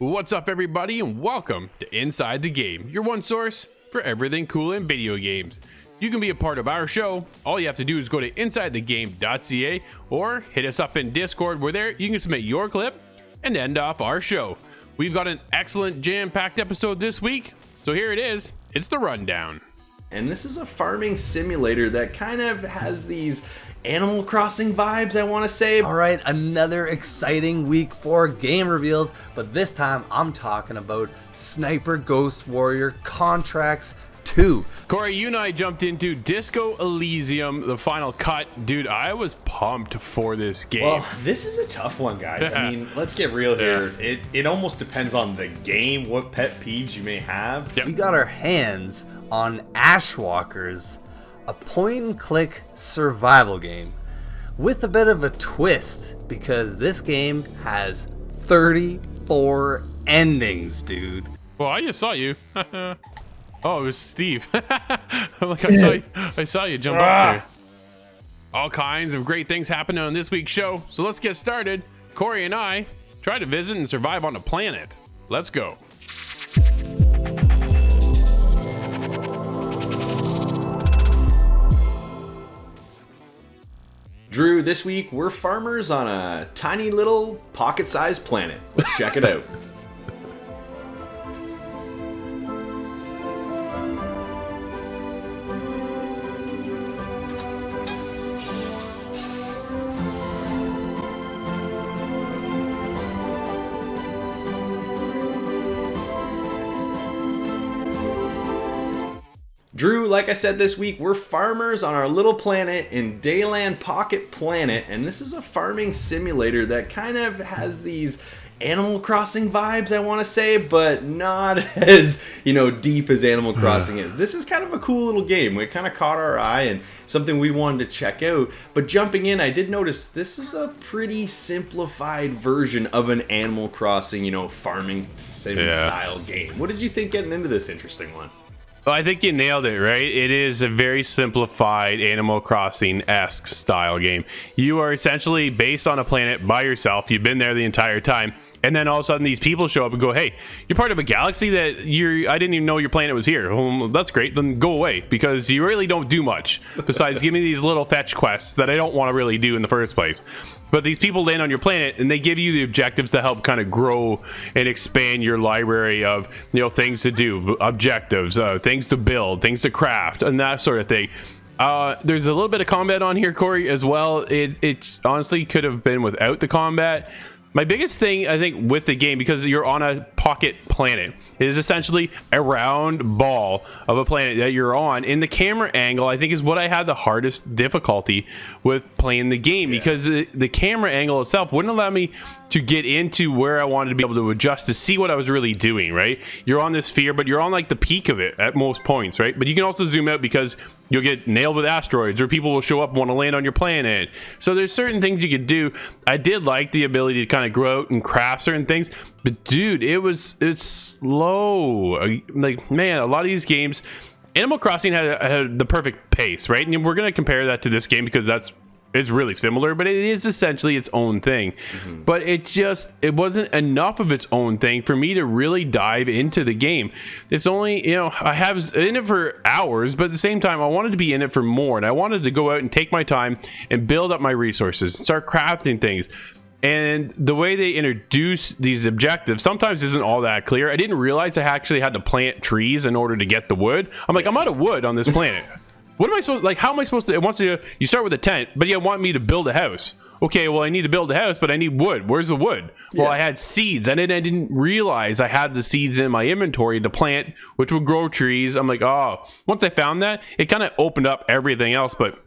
What's up, everybody, and welcome to Inside the Game, your one source for everything cool in video games. You can be a part of our show. All you have to do is go to insidethegame.ca or hit us up in Discord, where there you can submit your clip and end off our show. We've got an excellent jam-packed episode this week, so here it is. It's the rundown. And this is a farming simulator that kind of has these Animal Crossing vibes, I want to say. All right, another exciting week for game reveals, but this time I'm talking about Sniper Ghost Warrior Contracts 2. Corey, you and I jumped into Disco Elysium, the final cut. Dude, I was pumped for this game. Well, this is a tough one, guys. I mean, let's get real here. It almost depends on the game, what pet peeves you may have. We got our hands on Ashwalkers, a point-and-click survival game with a bit of a twist, because this game has 34 endings, dude. Well, I just saw you. Oh, it was Steve. Like I saw you jump up there. All kinds of great things happening on this week's show, so let's get started. Corey and I try to visit and survive on a planet. Let's go. Drew, this week we're farmers on a tiny little pocket-sized planet. Let's check it out. Drew, like I said, this week we're farmers on our little planet in Dayland Pocket Planet, and this is a farming simulator that kind of has these Animal Crossing vibes, I want to say, but not as, deep as Animal Crossing is. This is kind of a cool little game. It kind of caught our eye and something we wanted to check out. But jumping in, I did notice this is a pretty simplified version of an Animal Crossing, farming sim style game. What did you think getting into this interesting one? Well, I think you nailed it, right? It is a very simplified Animal Crossing-esque style game. You are essentially based on a planet by yourself. You've been there the entire time. And then all of a sudden these people show up and go, hey, you're part of a galaxy that I didn't even know your planet was here. Well, that's great. Then go away, because you really don't do much besides give me these little fetch quests that I don't want to really do in the first place. But these people land on your planet and they give you the objectives to help kind of grow and expand your library of, things to do, objectives, things to build, things to craft, and that sort of thing. There's a little bit of combat on here, Corey, as well. It honestly could have been without the combat. My biggest thing, I think, with the game, because you're on a pocket planet, it is essentially a round ball of a planet that you're on. And the camera angle, I think, is what I had the hardest difficulty with playing the game, because the camera angle itself wouldn't allow me to get into where I wanted to be able to adjust to see what I was really doing, right? You're on this sphere, but you're on like the peak of it at most points, right? But you can also zoom out because you'll get nailed with asteroids, or people will show up and want to land on your planet. So there's certain things you could do. I did like the ability to kind of grow out and craft certain things, but dude, it's slow. Like, man, a lot of these games, Animal Crossing had the perfect pace, right? And we're going to compare that to this game because it's really similar, but it is essentially its own thing. But it wasn't enough of its own thing for me to really dive into the game. It's only, I have in it for hours, but at the same time, I wanted to be in it for more, and I wanted to go out and take my time and build up my resources, start crafting things. And the way they introduce these objectives sometimes isn't all that clear. I didn't realize I actually had to plant trees in order to get the wood. I'm like, I'm out of wood on this planet. What am I supposed, how am I supposed to, it wants to, you start with a tent, but you want me to build a house. Okay, well, I need to build a house, but I need wood. Where's the wood? Well, I had seeds, and I didn't realize I had the seeds in my inventory to plant, which would grow trees. I'm like, oh, once I found that, it kind of opened up everything else, but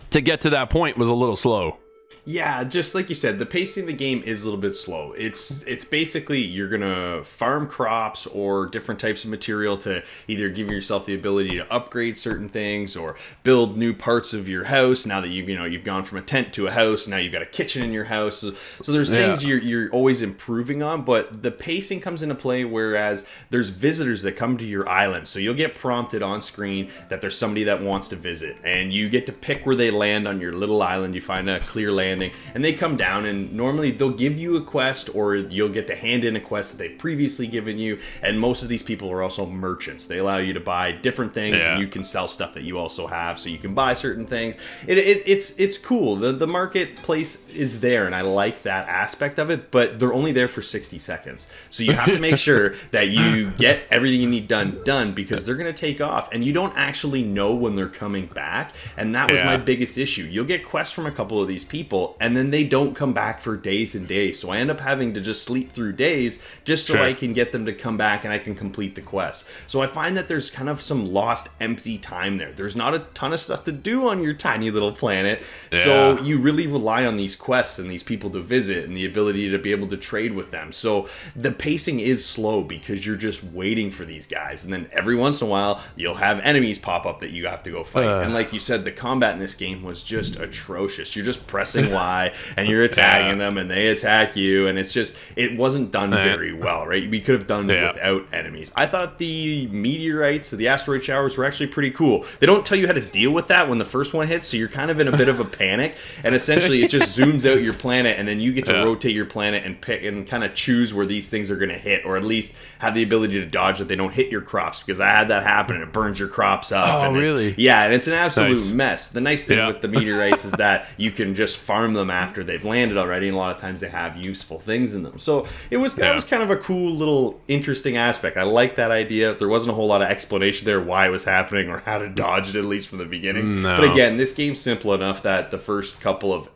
to get to that point was a little slow. Yeah, just like you said, the pacing of the game is a little bit slow. It's basically you're gonna farm crops or different types of material to either give yourself the ability to upgrade certain things or build new parts of your house. Now that you've gone from a tent to a house, now you've got a kitchen in your house. So there's things you're always improving on, but the pacing comes into play. Whereas there's visitors that come to your island, so you'll get prompted on screen that there's somebody that wants to visit, and you get to pick where they land on your little island. You find a clear land landing, and they come down, and normally they'll give you a quest, or you'll get to hand in a quest that they've previously given you. And most of these people are also merchants. They allow you to buy different things, and you can sell stuff that you also have, so you can buy certain things. It's cool. The marketplace is there, and I like that aspect of it, but they're only there for 60 seconds. So you have to make sure that you get everything you need done, because they're going to take off, and you don't actually know when they're coming back. And that was my biggest issue. You'll get quests from a couple of these people, and then they don't come back for days and days. So I end up having to just sleep through days just so I can get them to come back and I can complete the quest. So I find that there's kind of some lost empty time there. There's not a ton of stuff to do on your tiny little planet. So you really rely on these quests and these people to visit and the ability to be able to trade with them. So the pacing is slow because you're just waiting for these guys. And then every once in a while, you'll have enemies pop up that you have to go fight. And like you said, the combat in this game was just atrocious. You're just pressing Y and you're attacking them and they attack you. And it's just, it wasn't done very well, right? We could have done without enemies. I thought the meteorites, the asteroid showers were actually pretty cool. They don't tell you how to deal with that when the first one hits, so you're kind of in a bit of a panic. And essentially, it just zooms out your planet, and then you get to rotate your planet and pick and kind of choose where these things are going to hit, or at least have the ability to dodge that they don't hit your crops, because I had that happen and it burns your crops up. Oh, and really? Yeah, and it's an absolute mess. The nice thing with the meteorites is that you can just farm them after they've landed already, and a lot of times they have useful things in them. So it was that was kind of a cool little interesting aspect. I like that idea. There wasn't a whole lot of explanation there why it was happening or how to dodge it, at least from the beginning. But again, this game's simple enough that the first couple of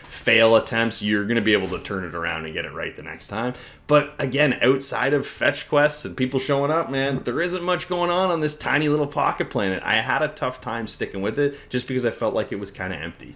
fail attempts, you're going to be able to turn it around and get it right the next time. But again, outside of fetch quests and people showing up, man, there isn't much going on this tiny little pocket planet. I had a tough time sticking with it just because I felt like it was kind of empty.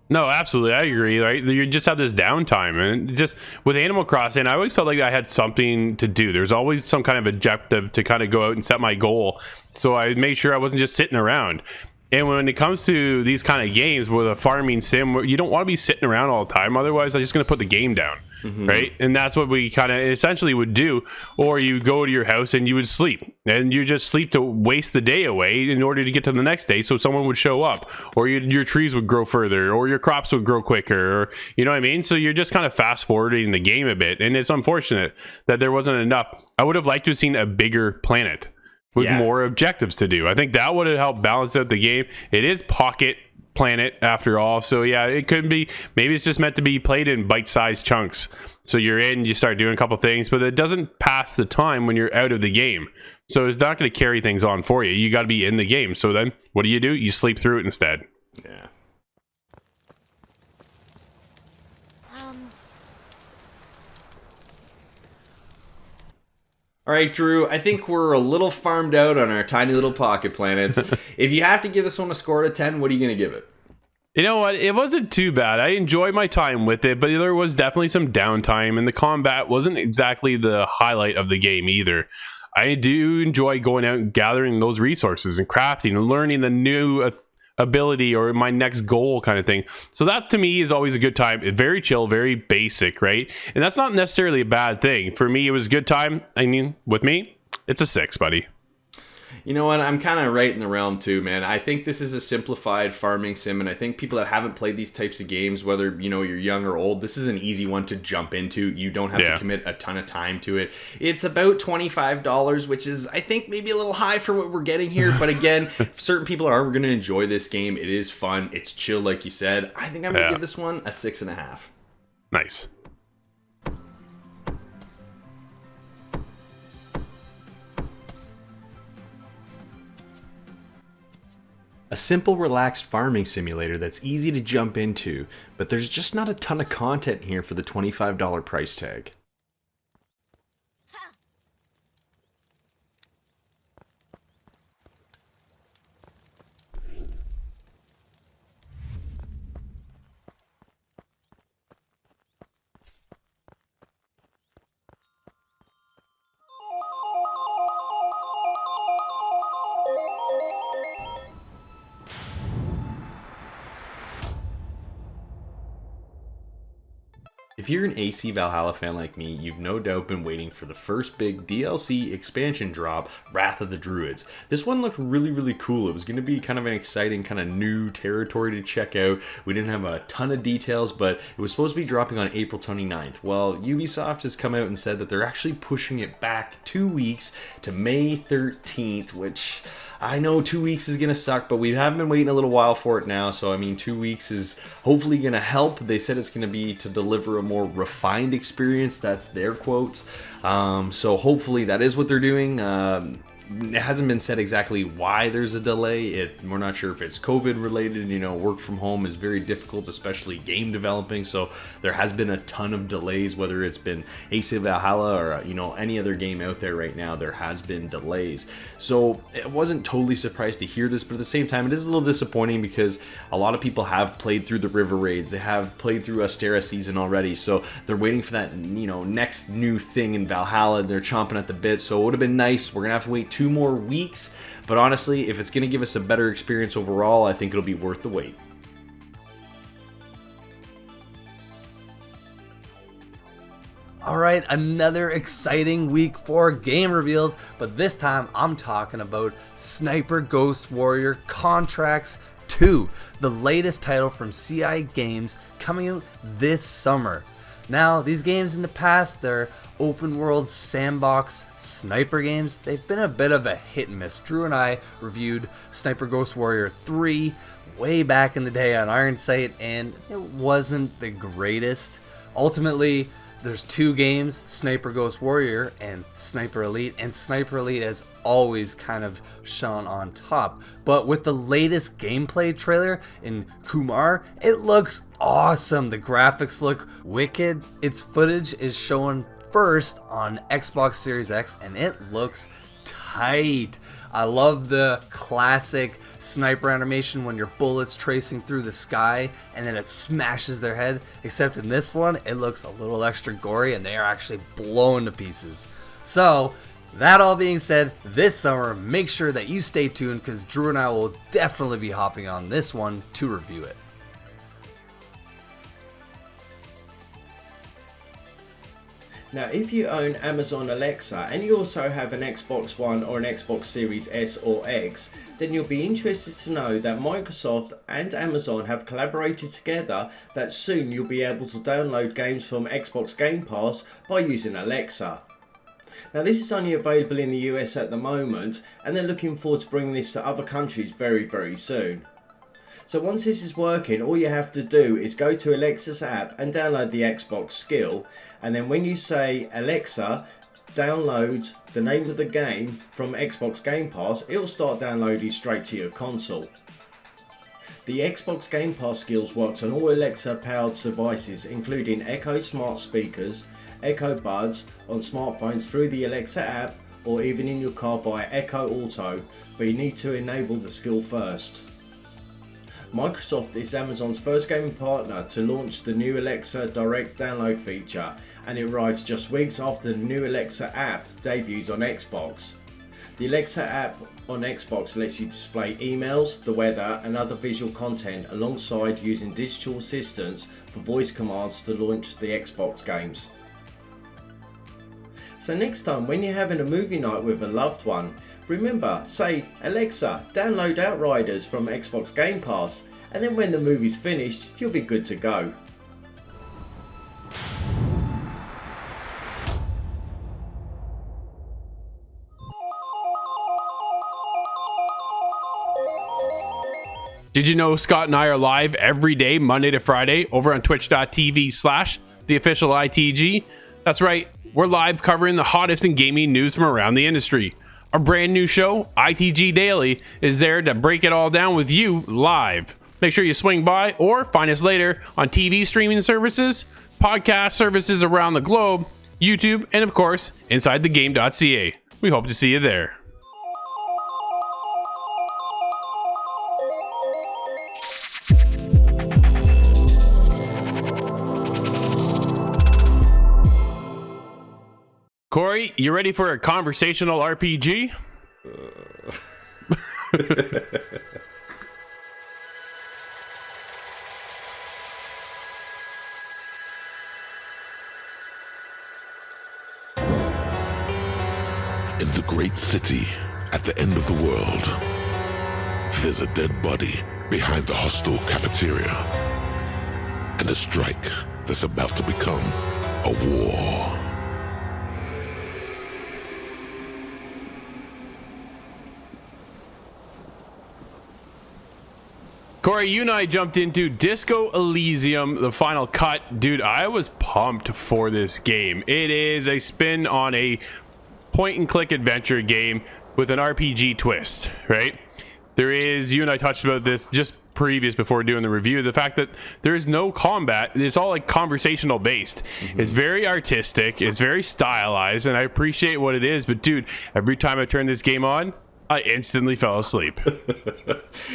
No, absolutely. I agree. Right? You just have this downtime, and just with Animal Crossing, I always felt like I had something to do. There's always some kind of objective to kind of go out and set my goal. So I made sure I wasn't just sitting around. And when it comes to these kind of games with a farming sim, you don't want to be sitting around all the time. Otherwise, I'm just going to put the game down, right? And that's what we kind of essentially would do. Or you go to your house and you would sleep. And you just sleep to waste the day away in order to get to the next day so someone would show up. Or your trees would grow further. Or your crops would grow quicker. Or, you know what I mean? So you're just kind of fast forwarding the game a bit. And it's unfortunate that there wasn't enough. I would have liked to have seen a bigger planet with more objectives to do. I think that would have helped balance out the game. It is Pocket Planet after all, so yeah, it could be, maybe it's just meant to be played in bite-sized chunks. So you're in, you start doing a couple things, but it doesn't pass the time when you're out of the game. So it's not going to carry things on for you. You got to be in the game. So then what do? You sleep through it instead. Yeah. All right, Drew, I think we're a little farmed out on our tiny little pocket planets. If you have to give this one a score out of 10, what are you going to give it? You know what? It wasn't too bad. I enjoyed my time with it, but there was definitely some downtime, and the combat wasn't exactly the highlight of the game either. I do enjoy going out and gathering those resources and crafting and learning the new ability or my next goal kind of thing. So that to me is always a good time. Very chill, very basic, right? And that's not necessarily a bad thing. For me, it was a good time. I mean, with me, it's a 6, buddy. You know what? I'm kind of right in the realm too, man. I think this is a simplified farming sim, and I think people that haven't played these types of games, whether you're young or old, this is an easy one to jump into. You don't have to commit a ton of time to it. It's about $25, which is, I think, maybe a little high for what we're getting here. But again, certain people are going to enjoy this game. It is fun. It's chill, like you said. I think I'm going to give this one a 6.5. Nice. A simple, relaxed farming simulator that's easy to jump into, but there's just not a ton of content here for the $25 price tag. If If you're an AC Valhalla fan like me, you've no doubt been waiting for the first big DLC expansion drop, Wrath of the Druids. This one looked really, really cool. It was going to be kind of an exciting, kind of new territory to check out. We didn't have a ton of details, but it was supposed to be dropping on April 29th. Well, Ubisoft has come out and said that they're actually pushing it back 2 weeks to May 13th, which I know 2 weeks is going to suck, but we have been waiting a little while for it now. So, I mean, 2 weeks is hopefully going to help. They said it's going to be to deliver a more refined experience. That's their quotes. So hopefully that is what they're doing. It hasn't been said exactly why there's a delay. We're not sure if it's COVID related. Work from home is very difficult, especially game developing. So there has been a ton of delays, whether it's been AC Valhalla or any other game out there right now. There has been delays. So I wasn't totally surprised to hear this, but at the same time, it is a little disappointing because a lot of people have played through the River Raids. They have played through Astera season already. So they're waiting for that next new thing in Valhalla. They're chomping at the bit. So it would have been nice. We're gonna have to wait 2 more weeks, but honestly, if it's going to give us a better experience overall, I think it'll be worth the wait. All right, another exciting week for game reveals, but this time I'm talking about Sniper Ghost Warrior Contracts 2, the latest title from CI Games coming out this summer. Now, these games in the past, they're open world sandbox sniper games. They've been a bit of a hit and miss. Drew and I reviewed Sniper Ghost Warrior 3 way back in the day on Iron Sight, and it wasn't the greatest. Ultimately, there's 2 games, Sniper Ghost Warrior and Sniper Elite, and Sniper Elite has always kind of shone on top. But with the latest gameplay trailer in Kumar, it looks awesome. The graphics look wicked. Its footage is shown first on Xbox Series X, and it looks tight. I love the classic sniper animation when your bullet's tracing through the sky and then it smashes their head, except in this one it looks a little extra gory and they are actually blown to pieces. So that all being said, this summer make sure that you stay tuned because Drew and I will definitely be hopping on this one to review it. Now, if you own Amazon Alexa and you also have an Xbox One or an Xbox Series S or X, then you'll be interested to know that Microsoft and Amazon have collaborated together that soon you'll be able to download games from Xbox Game Pass by using Alexa. Now, this is only available in the US at the moment, and they're looking forward to bringing this to other countries very, very soon. So once this is working, all you have to do is go to Alexa's app and download the Xbox skill, and then when you say Alexa download the name of the game from Xbox Game Pass, it'll start downloading straight to your console. The Xbox Game Pass skills works on all Alexa powered devices including Echo smart speakers, Echo Buds on smartphones through the Alexa app, or even in your car via Echo Auto, but you need to enable the skill first. Microsoft is Amazon's first gaming partner to launch the new Alexa Direct Download feature, and it arrives just weeks after the new Alexa app debuts on Xbox. The Alexa app on Xbox lets you display emails, the weather and other visual content alongside using digital assistants for voice commands to launch the Xbox games. So next time when you're having a movie night with a loved one, remember, say, Alexa, download Outriders from Xbox Game Pass, and then when the movie's finished, you'll be good to go. Did you know Scott and I are live every day, Monday to Friday, over on twitch.tv/theofficialITG? That's right, we're live covering the hottest in gaming news from around the industry. Our brand new show, ITG Daily, is there to break it all down with you live. Make sure you swing by or find us later on TV streaming services, podcast services around the globe, YouTube, and of course, InsideTheGame.ca. We hope to see you there. Corey, you ready for a conversational RPG? In the great city, at the end of the world, there's a dead body behind the hostile cafeteria. And a strike that's about to become a war. Corey, you and I jumped into Disco Elysium, the final cut. Dude, I was pumped for this game. It is a spin on a point-and-click adventure game with an RPG twist, right? There is, you and I touched about this just before doing the review, the fact that there is no combat. It's all like conversational based. It's very artistic, it's very stylized, and I appreciate what it is, but dude, every time I turn this game on, I instantly fell asleep.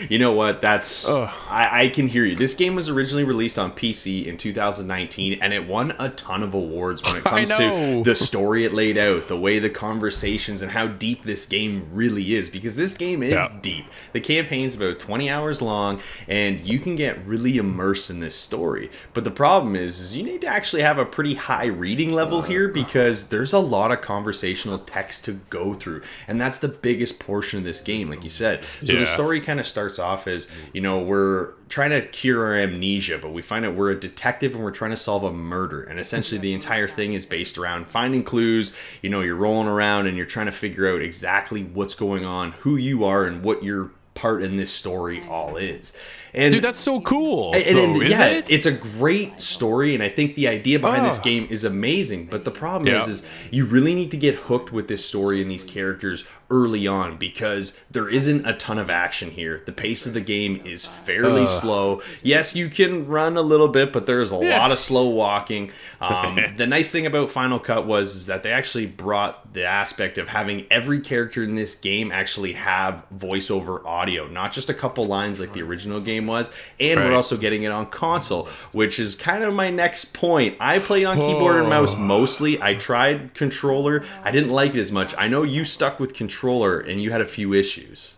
You know what? I can hear you. This game was originally released on PC in 2019, and it won a ton of awards when it comes to the story it laid out, the way the conversations, and how deep this game really is. Because this game is deep. The campaign's about 20 hours long, and you can get really immersed in this story. But the problem is you need to actually have a pretty high reading level here, because there's a lot of conversational text to go through, and that's the biggest portion of this game, like you said. So the story kind of starts off as, you know, we're trying to cure our amnesia, but we find out we're a detective and we're trying to solve a murder, and essentially the entire thing is based around finding clues. You know, you're rolling around and you're trying to figure out exactly what's going on, who you are, and what your part in this story all is. And dude, that's so cool. It's a great story, and I think the idea behind this game is amazing. But the problem is you really need to get hooked with this story and these characters early on, because there isn't a ton of action here. The pace of the game is fairly slow. Yes, you can run a little bit, but there's a lot of slow walking. The nice thing about Final Cut is that they actually brought the aspect of having every character in this game actually have voiceover audio, not just a couple lines like the original game was. And we're also getting it on console, which is kind of my next point. I played on keyboard and mouse mostly. I tried controller. I didn't like it as much. I know you stuck with controller and you had a few issues.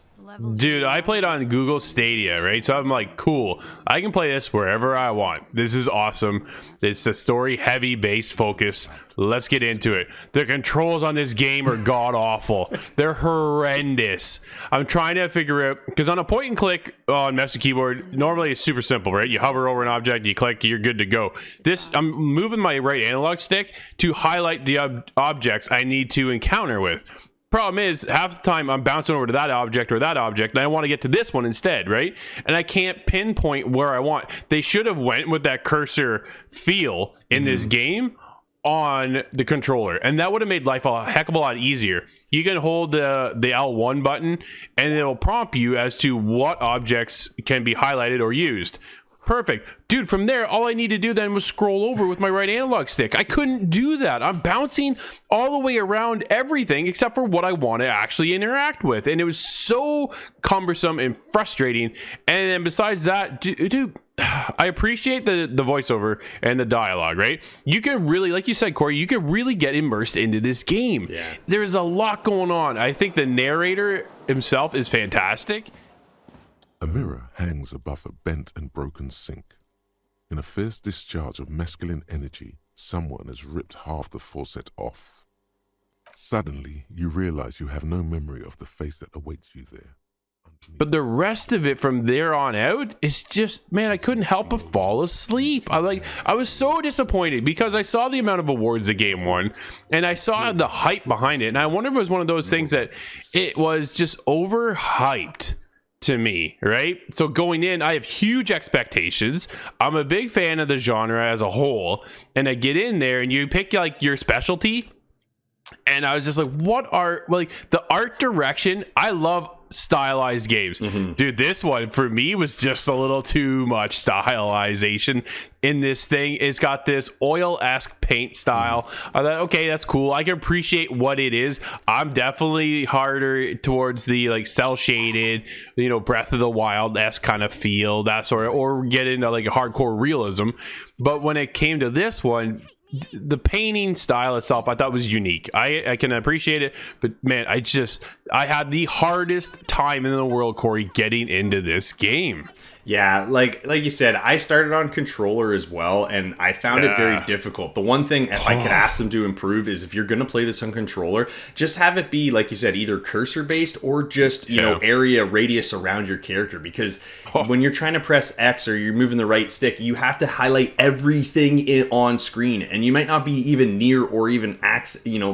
Dude, I played on Google Stadia, right? So I'm like, cool, I can play this wherever I want. This is awesome. It's a story heavy base focus. Let's get into it. The controls on this game are god awful. They're horrendous. I'm trying to figure out, because on a point and click on mouse and keyboard, normally it's super simple, right? You hover over an object, you click, you're good to go. This, I'm moving my right analog stick to highlight the objects I need to encounter with. Problem is, half the time I'm bouncing over to that object or that object, and I want to get to this one instead, right? And I can't pinpoint where I want. They should have went with that cursor feel in this game on the controller, and that would have made life a heck of a lot easier. You can hold the L1 button, and it'll prompt you as to what objects can be highlighted or used. Perfect. Dude, from there, all I need to do then was scroll over with my right analog stick. I couldn't do that. I'm bouncing all the way around everything except for what I want to actually interact with. And it was so cumbersome and frustrating. And then besides that, dude, I appreciate the voiceover and the dialogue, right? You can really, like you said, Corey, you can really get immersed into this game. Yeah. There's a lot going on. I think the narrator himself is fantastic. A mirror hangs above a bent and broken sink. In a fierce discharge of masculine energy, someone has ripped half the faucet off. Suddenly, you realize you have no memory of the face that awaits you there. But the rest of it from there on out is just, man, I couldn't help but fall asleep. I was so disappointed because I saw the amount of awards the game won, and I saw the hype behind it, and I wonder if it was one of those things that it was just overhyped to me, right? So going in, I have huge expectations. I'm a big fan of the genre as a whole, and I get in there and you pick like your specialty, and I was just like, what are, like, the art direction? I love stylized games. Dude, this one for me was just a little too much stylization in this thing. It's got this oil-esque paint style. I thought, okay, that's cool. I can appreciate what it is. I'm definitely harder towards the like cell shaded, you know, Breath of the Wild-esque kind of feel, that sort of, or get into like a hardcore realism. But when it came to this one, the painting style itself I thought was unique. I can appreciate it, but man, I had the hardest time in the world, Corey, getting into this game. Yeah, like you said, I started on controller as well, and I found it very difficult. The one thing, if I could ask them to improve, is if you're going to play this on controller, just have it be, like you said, either cursor based or just, you know, area radius around your character. Because when you're trying to press X or you're moving the right stick, you have to highlight everything on screen, and you might not be even near or even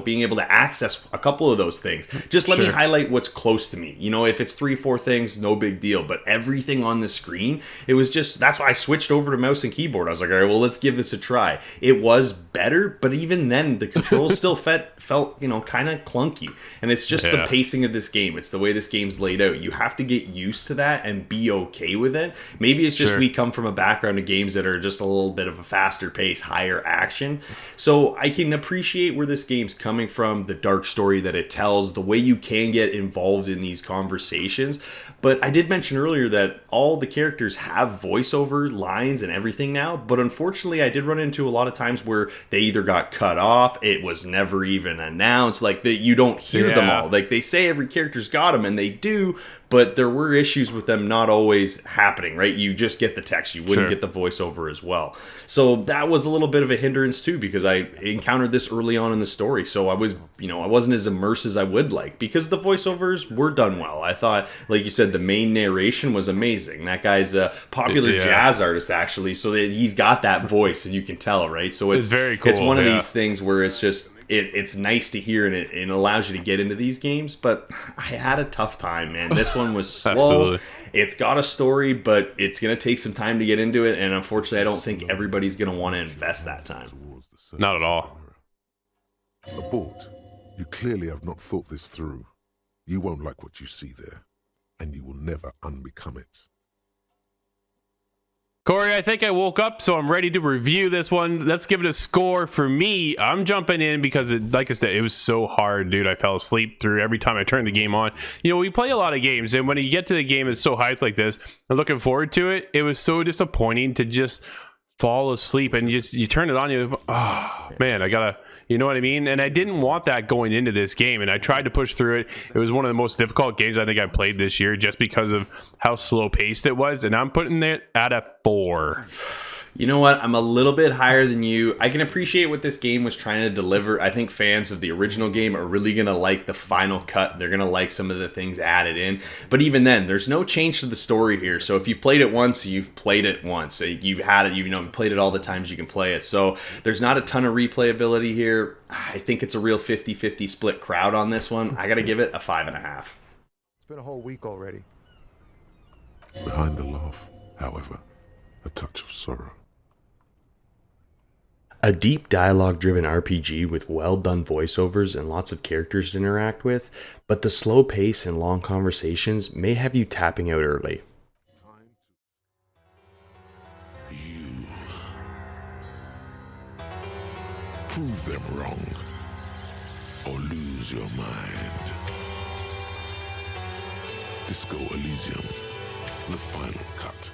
being able to access a couple of those things. Just let me highlight what's close to me. You know, if it's 3-4 things, no big deal. But everything on the screen, it was just, that's why I switched over to mouse and keyboard. I was like, all right, well, let's give this a try. It was better, but even then, the controls still felt, you know, kind of clunky. And it's just the pacing of this game. It's the way this game's laid out. You have to get used to that and be okay with it. Maybe it's just we come from a background of games that are just a little bit of a faster pace, higher action. So I can appreciate where this game's coming from, the dark story that it tells, the way you can get involved in these conversations. But I did mention earlier that all the characters have voiceover lines and everything now, but unfortunately I did run into a lot of times where they either got cut off, it was never even announced, like that you don't hear them all. Like they say every character's got them, and they do, but there were issues with them not always happening, right? You just get the text, you wouldn't get the voiceover as well. So that was a little bit of a hindrance too, because I encountered this early on in the story, so I wasn't as immersed as I would like, because the voiceovers were done well. I thought, like you said, the main narration was amazing. That guy's a popular jazz artist, actually, so that he's got that voice, and you can tell, right? So it's very cool. It's one of these things where it's just it's nice to hear, and it allows you to get into these games. But I had a tough time, man. This one was slow. Absolutely. It's got a story, but it's going to take some time to get into it, and unfortunately I don't think everybody's going to want to invest that time. Not at all. Abort. You clearly have not thought this through. You won't like what you see there, and you will never unbecome it. Corey, I think I woke up, so I'm ready to review this one. Let's give it a score. For me, I'm jumping in because, like I said, it was so hard, dude. I fell asleep through every time I turned the game on. You know, we play a lot of games, and when you get to the game that's so hyped like this, I'm looking forward to it. It was so disappointing to just fall asleep, and you turn it on, man, I gotta... You know what I mean? And I didn't want that going into this game, and I tried to push through it. It was one of the most difficult games I think I played this year just because of how slow-paced it was, and I'm putting it at a 4. You know what? I'm a little bit higher than you. I can appreciate what this game was trying to deliver. I think fans of the original game are really going to like the final cut. They're going to like some of the things added in. But even then, there's no change to the story here. So if you've played it once, you've played it once. You've had it, you've played it all the times you can play it. So there's not a ton of replayability here. I think it's a real 50-50 split crowd on this one. I got to give it a 5.5. It's been a whole week already. Behind the laugh, however, a touch of sorrow. A deep dialogue-driven RPG with well-done voiceovers and lots of characters to interact with, but the slow pace and long conversations may have you tapping out early. You prove them wrong, or lose your mind. Disco Elysium, the final cut.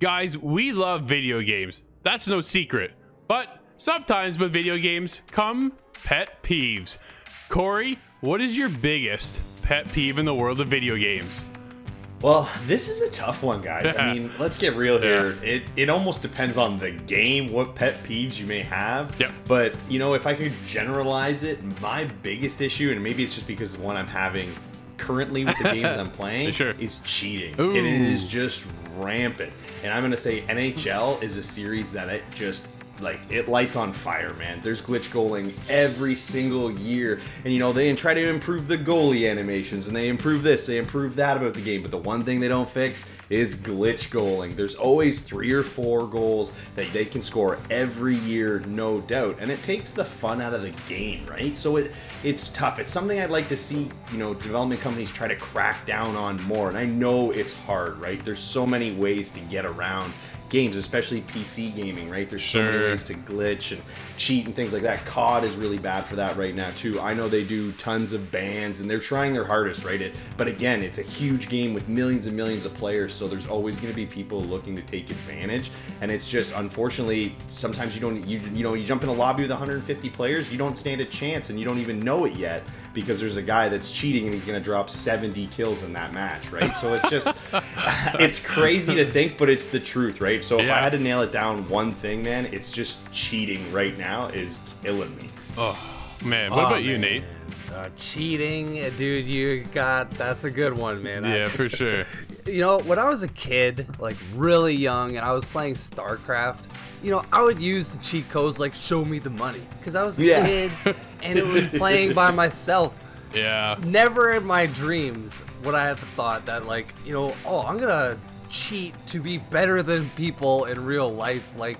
Guys, we love video games. That's no secret. But sometimes with video games come pet peeves. Corey, what is your biggest pet peeve in the world of video games? Well, this is a tough one, guys. I mean, let's get real here. It almost depends on the game, what pet peeves you may have. Yep. But, if I could generalize it, my biggest issue, and maybe it's just because of the one I'm having currently with the games I'm playing, is cheating. Ooh. And it is just rampant. And I'm going to say NHL is a series that it just... it lights on fire, man. There's glitch goaling every single year. And, they try to improve the goalie animations, and they improve this, they improve that about the game. But the one thing they don't fix is glitch goaling. There's always 3 or 4 goals that they can score every year, no doubt. And it takes the fun out of the game, right? So it's tough. It's something I'd like to see, development companies try to crack down on more. And I know it's hard, right? There's so many ways to get around games, especially PC gaming, right? There's so many ways to glitch and cheat and things like that. COD is really bad for that right now too. I know they do tons of bans and they're trying their hardest, right? But again, it's a huge game with millions and millions of players, so there's always going to be people looking to take advantage. And it's just, unfortunately, sometimes you jump in a lobby with 150 players, you don't stand a chance, and you don't even know it yet because there's a guy that's cheating and he's going to drop 70 kills in that match, right? So it's just, it's crazy to think, but it's the truth, right? So if I had to nail it down, one thing, man, it's just cheating right now is killing me. Oh, man. What about you, Nate? Cheating, dude, that's a good one, man. Yeah, for sure. You know, when I was a kid, like really young, and I was playing StarCraft, you know, I would use the cheat codes like show me the money, because I was a kid and it was playing by myself. Yeah. Never in my dreams would I have the thought that, like, you know, oh, I'm gonna cheat to be better than people in real life. Like,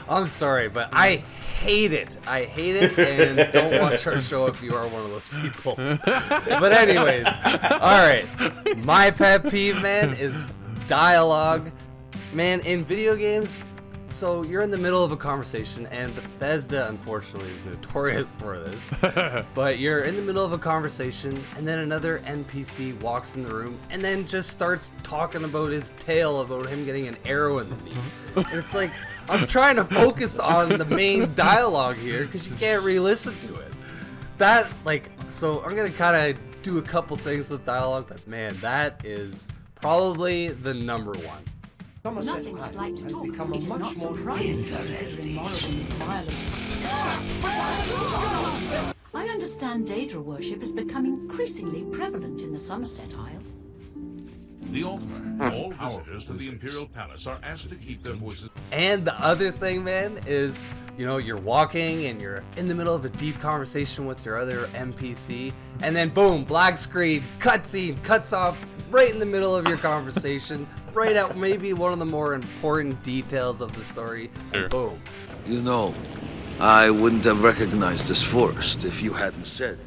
I'm sorry, but I hate it. I hate it, and don't watch our show if you are one of those people. But anyways, all right. My pet peeve, man, is dialogue. Man, in video games, so you're in the middle of a conversation, and Bethesda, unfortunately, is notorious for this. But you're in the middle of a conversation, and then another NPC walks in the room, and then just starts talking about his tale about him getting an arrow in the knee. And it's like, I'm trying to focus on the main dialogue here, because you can't re-listen to it. That, like, so I'm going to kind of do a couple things with dialogue, but man, that is probably the number one. Nothing I'd like to talk. It is not surprising considering Morrowind's violent. I understand Daedra worship is becoming increasingly prevalent in the Somerset Isle. The altar. All visitors to the Imperial Palace are asked to keep their voices. And the other thing, man, is, you know, you're walking and you're in the middle of a deep conversation with your other NPC, and then boom, black screen, cutscene, cuts off right in the middle of your conversation, right at maybe one of the more important details of the story, and boom. You know, I wouldn't have recognized this forest if you hadn't said.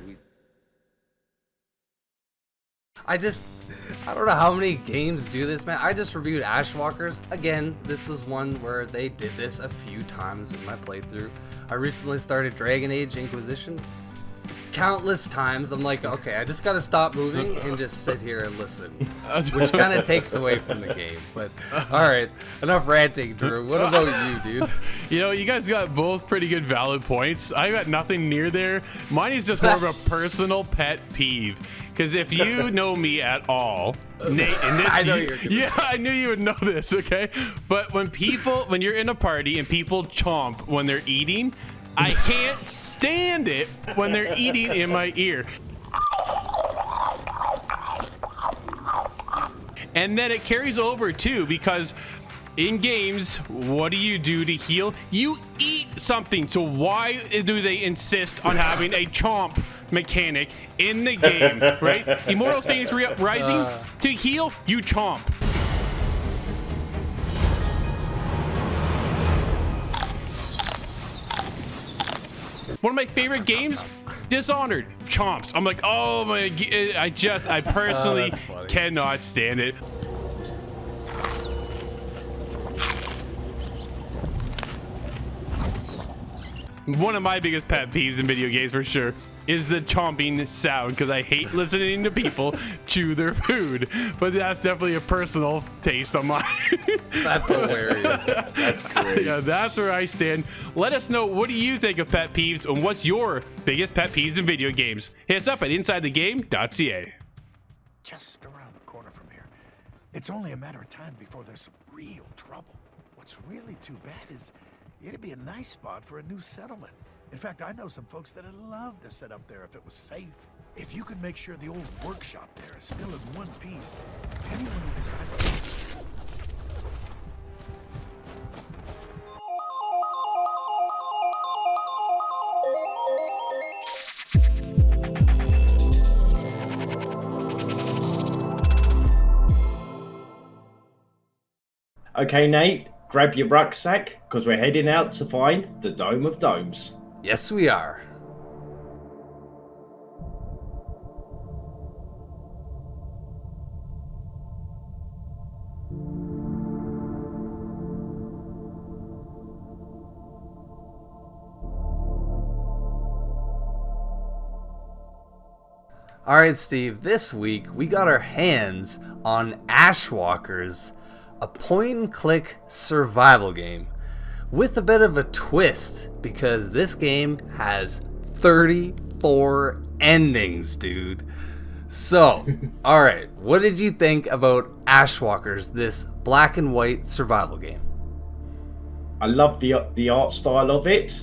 I don't know how many games do this, man. I just reviewed Ashwalkers. Again, this was one where they did this a few times with my playthrough. I recently started Dragon Age Inquisition. Countless times, I'm like, okay, I just gotta stop moving and just sit here and listen, which kind of takes away from the game. But all right, enough ranting, Drew. What about you, dude? You know, you guys got both pretty good valid points. I got nothing near there. Mine is just more of a personal pet peeve. Because if you know me at all, Nate, and this, I knew you would know this, okay? But when you're in a party and people chomp when they're eating, I can't stand it when they're eating in my ear. And then it carries over too, because in games, what do you do to heal? You eat something. So why do they insist on having a chomp mechanic in the game, right? Immortals Phoenix Rising, to heal, you chomp. One of my favorite games, Dishonored, chomps. I'm like, oh my, I personally cannot stand it. One of my biggest pet peeves in video games, for sure, is the chomping sound, because I hate listening to people chew their food. But that's definitely a personal taste of mine. That's hilarious. That's great. Yeah, that's where I stand. Let us know, what do you think of pet peeves, and what's your biggest pet peeves in video games? Hit us up at InsideTheGame.ca. Just around the corner from here. It's only a matter of time before there's some real trouble. What's really too bad is it'd be a nice spot for a new settlement. In fact, I know some folks that'd love to set up there if it was safe. If you could make sure the old workshop there is still in one piece, anyone who decides... Okay, Nate, grab your rucksack, because we're heading out to find the Dome of Domes. Yes, we are. Alright, Steve, this week we got our hands on Ashwalkers, a point-and-click survival game with a bit of a twist because this game has 34 endings, dude. So, alright, what did you think about Ashwalkers, this black and white survival game? I love the art style of it.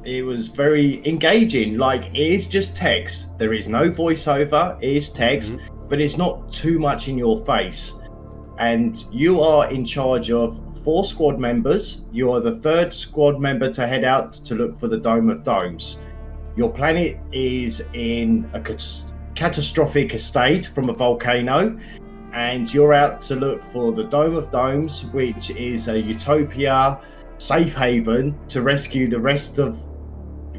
It was very engaging. Like, it is just text. There is no voiceover. It is text, but it's not too much in your face. And you are in charge of 4 squad members. You are the 3rd squad member to head out to look for the Dome of Domes. Your planet is in a catastrophic state from a volcano, and you're out to look for the Dome of Domes, which is a utopia safe haven to rescue the rest of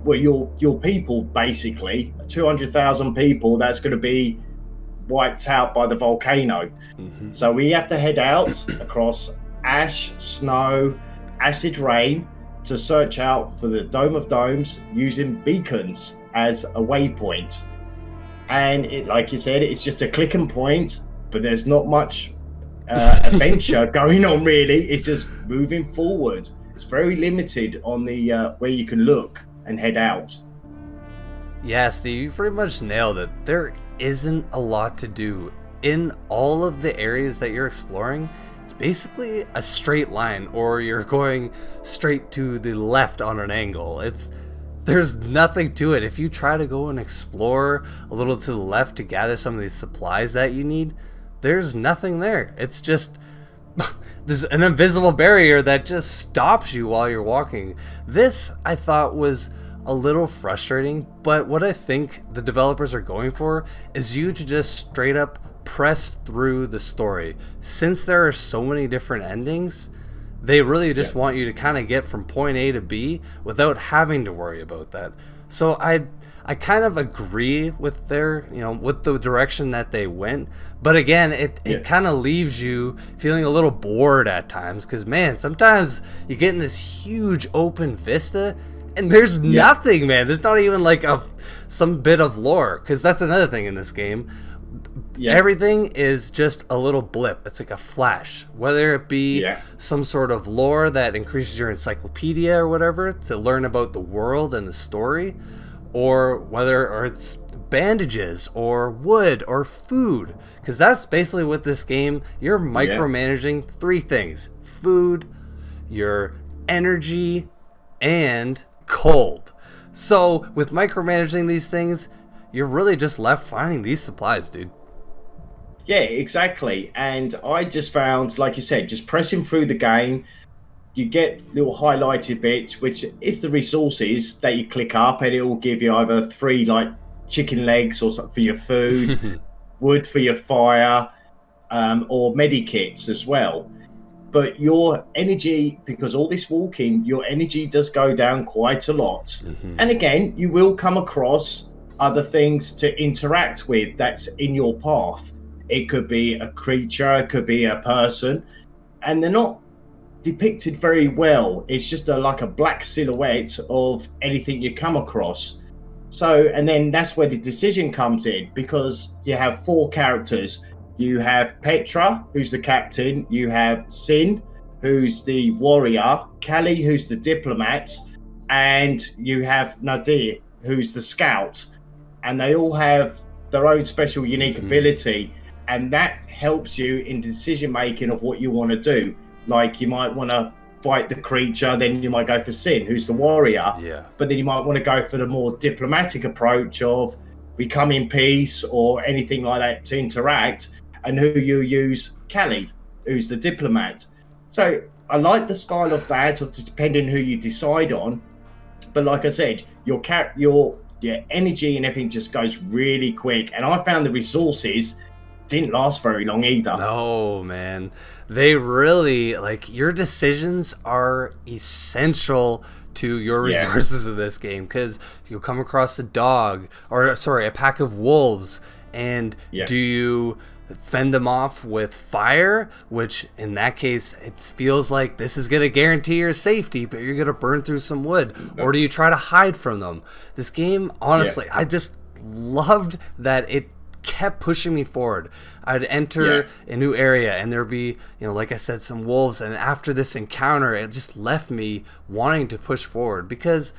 your people, basically 200,000 people that's going to be wiped out by the volcano. So we have to head out across ash, snow, acid rain to search out for the Dome of Domes using beacons as a waypoint. And it, like you said, it's just a click and point, but there's not much adventure going on really. It's just moving forward. It's very limited on the where you can look and head out. Yeah, Steve, you pretty much nailed it. There isn't a lot to do. In all of the areas that you're exploring, it's basically a straight line, or you're going straight to the left on an angle. There's nothing to it. If you try to go and explore a little to the left to gather some of these supplies that you need, there's nothing there. It's just there's an invisible barrier that just stops you while you're walking. This, I thought, was a little frustrating, but what I think the developers are going for is you to just straight up press through the story. Since there are so many different endings, they really just want you to kind of get from point A to B without having to worry about that. So I kind of agree with with the direction that they went, but again, it kind of leaves you feeling a little bored at times, because man, sometimes you get in this huge open vista and there's nothing, man. There's not even like some bit of lore, because that's another thing in this game. Everything is just a little blip. It's like a flash, whether it be some sort of lore that increases your encyclopedia or whatever to learn about the world and the story, or it's bandages or wood or food, because that's basically what this game, you're micromanaging 3 things: food, your energy, and cold. So with micromanaging these things, you're really just left finding these supplies, dude. Yeah, exactly. And I just found, like you said, just pressing through the game, you get little highlighted bits, which is the resources that you click up, and it will give you either 3 like chicken legs or something for your food, wood for your fire, or medikits as well. But your energy, because all this walking, your energy does go down quite a lot. And again, you will come across other things to interact with that's in your path. It could be a creature, it could be a person, and they're not depicted very well. It's just like a black silhouette of anything you come across. So, and then that's where the decision comes in, because you have 4 characters. You have Petra, who's the captain. You have Sin, who's the warrior. Callie, who's the diplomat. And you have Nadir, who's the scout. And they all have their own special unique ability. And that helps you in decision making of what you want to do. Like, you might want to fight the creature, then you might go for Sin, who's the warrior. But then you might want to go for the more diplomatic approach of we come in peace or anything like that to interact. And who you use, Callie, who's the diplomat. So I like the style of that, of depending who you decide on. But like I said, your energy and everything just goes really quick. And I found the resources didn't last very long either. No, man. They really, like, your decisions are essential to your resources of this game, because you'll come across a pack of wolves, and do you fend them off with fire, which in that case it feels like this is going to guarantee your safety, but you're going to burn through some wood, or do you try to hide from them? This game, honestly, I just loved that it kept pushing me forward. I'd enter a new area and there'd be, like I said, some wolves, and after this encounter it just left me wanting to push forward, because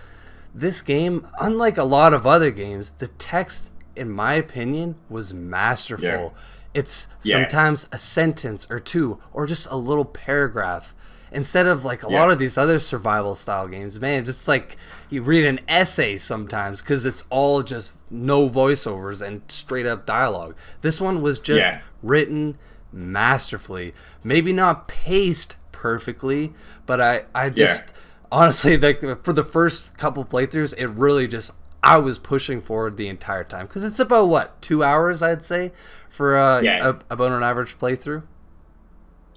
this game, unlike a lot of other games, the text, in my opinion, was masterful. It's sometimes a sentence or two, or just a little paragraph, instead of like a lot of these other survival style games. Man, just like you read an essay sometimes, because it's all just no voiceovers and straight up dialogue. This one was just written masterfully, maybe not paced perfectly, but I just honestly, like, for the first couple playthroughs, it really just, I was pushing forward the entire time, because it's about what, 2 hours, I'd say, for about an average playthrough.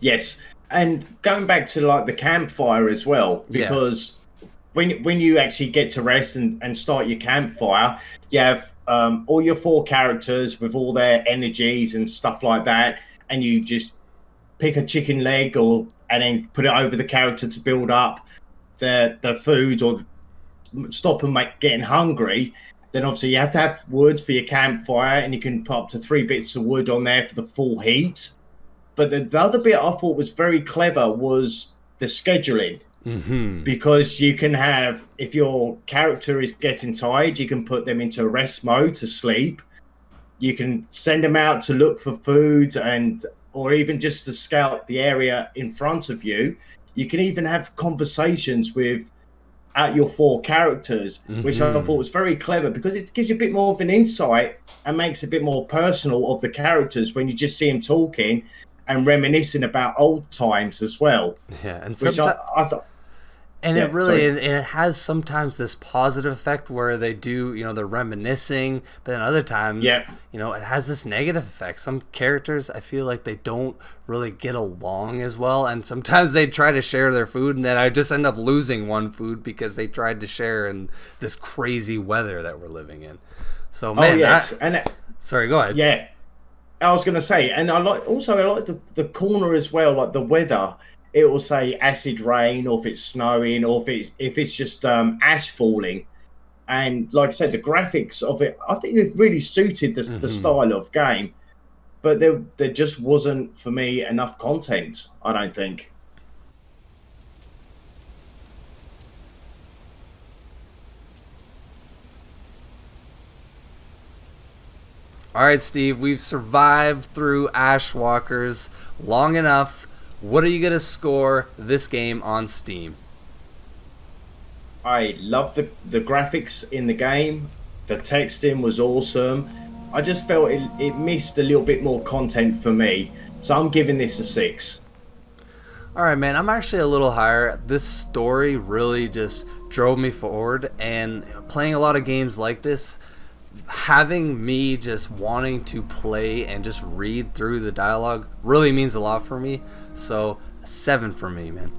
Yes. And going back to like the campfire as well, because when you actually get to rest and start your campfire, you have all your 4 characters with all their energies and stuff like that, and you just pick a chicken leg and then put it over the character to build up the food or stop them getting hungry. Then obviously you have to have wood for your campfire, and you can put up to 3 bits of wood on there for the full heat. But the other bit I thought was very clever was the scheduling. Because you can have, if your character is getting tired, you can put them into rest mode to sleep. You can send them out to look for food, or even just to scout the area in front of you. You can even have conversations with your 4 characters, which I thought was very clever, because it gives you a bit more of an insight and makes it a bit more personal of the characters when you just see them talking and reminiscing about old times as well. Yeah, and which I thought. And it really, it has sometimes this positive effect where they do, they're reminiscing, but then other times, it has this negative effect. Some characters, I feel like they don't really get along as well, and sometimes they try to share their food, and then I just end up losing one food because they tried to share in this crazy weather that we're living in. So, man, sorry, go ahead. Yeah, I was going to say, and I like the corner as well, like the weather. It will say acid rain, or if it's snowing, or if it's just ash falling. And like I said, the graphics of it, I think it really suited the style of game. But there just wasn't, for me, enough content, I don't think. All right, Steve, we've survived through Ashwalkers long enough. What are you going to score this game on Steam? I love the graphics in the game. The texting was awesome. I just felt it missed a little bit more content for me. So I'm giving this a 6. All right, man. I'm actually a little higher. This story really just drove me forward. And playing a lot of games like this, having me just wanting to play and just read through the dialogue really means a lot for me. So 7 for me, man.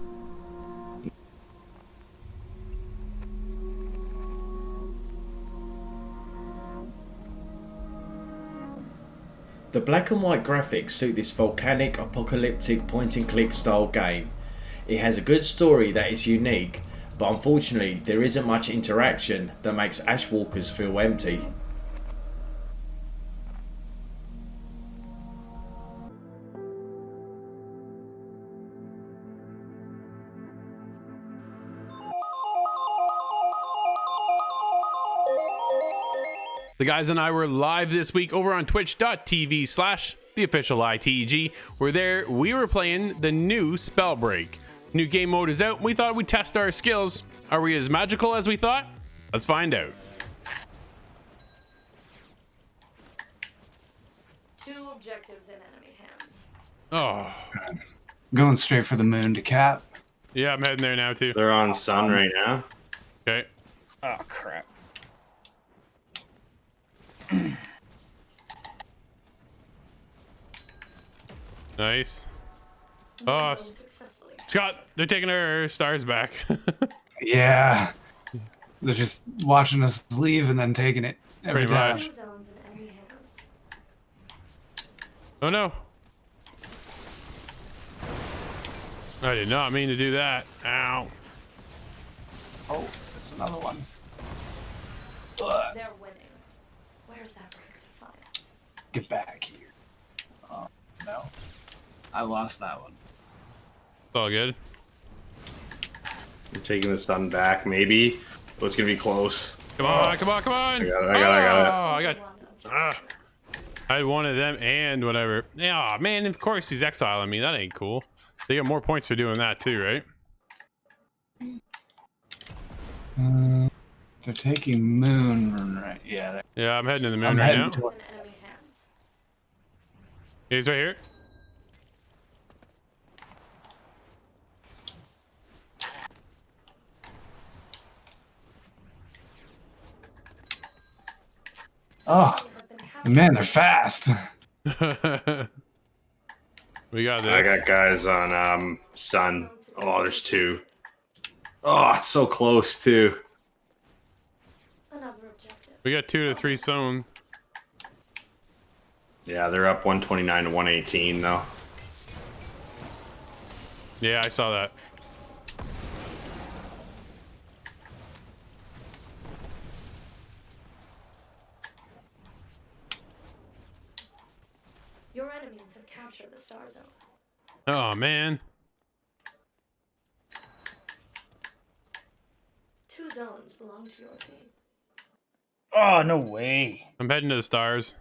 The black and white graphics suit this volcanic, apocalyptic point-and-click style game. It has a good story that is unique, but unfortunately there isn't much interaction that makes Ashwalkers feel empty. The guys and I were live this week over on twitch.tv/theofficialitg. We were playing the new Spellbreak. New game mode is out, and we thought we'd test our skills. Are we as magical as we thought? Let's find out. 2 objectives in enemy hands. Oh. Going straight for the moon to cap. Yeah, I'm heading there now too. They're on sun right now. Okay. Oh, crap. Nice. Oh, Scott, they're taking our stars back. Yeah. They're just watching us leave and then taking it every time. Oh no. I did not mean to do that. Ow. Oh, there's another one. They're winning. Where's Get back here. Oh, no. I lost that one. It's all good. You're taking the sun back, maybe. Oh, it's gonna be close. Come on, come on, come on! I got it. I had one of them and whatever. Yeah, man, of course he's exiling me. That ain't cool. They get more points for doing that too, right? They're taking moon, right? Yeah. Yeah, I'm heading to the moon right now. He's right here. Oh, man, they're fast. We got this. I got guys on sun. Oh, there's 2. Oh, it's so close too. We got 2 to 3 zones. Yeah, they're up 129 to 118 though. Yeah, I saw that. Your enemies have captured the star zone. Oh man. 2 zones belong to your team. Oh, no way. I'm heading to the stars.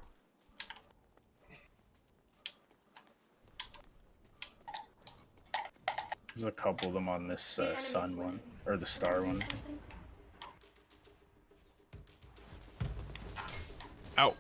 There's a couple of them on this sun one, or the star one. Ow.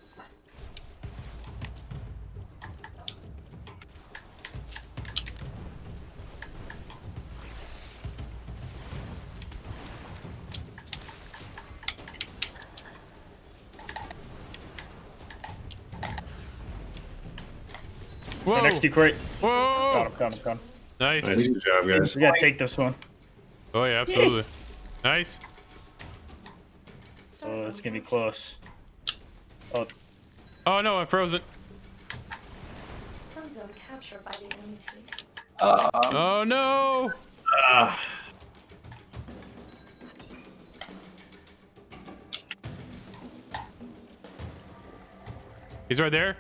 Whoa. Right next to you, Corey. Whoa. Got him. Nice. Good job, guys. We gotta take this one. Oh yeah, absolutely. Nice. Oh, it's gonna be close. Oh. Oh no, I'm frozen. Sun zone captured by the enemy team. Oh no. He's right there.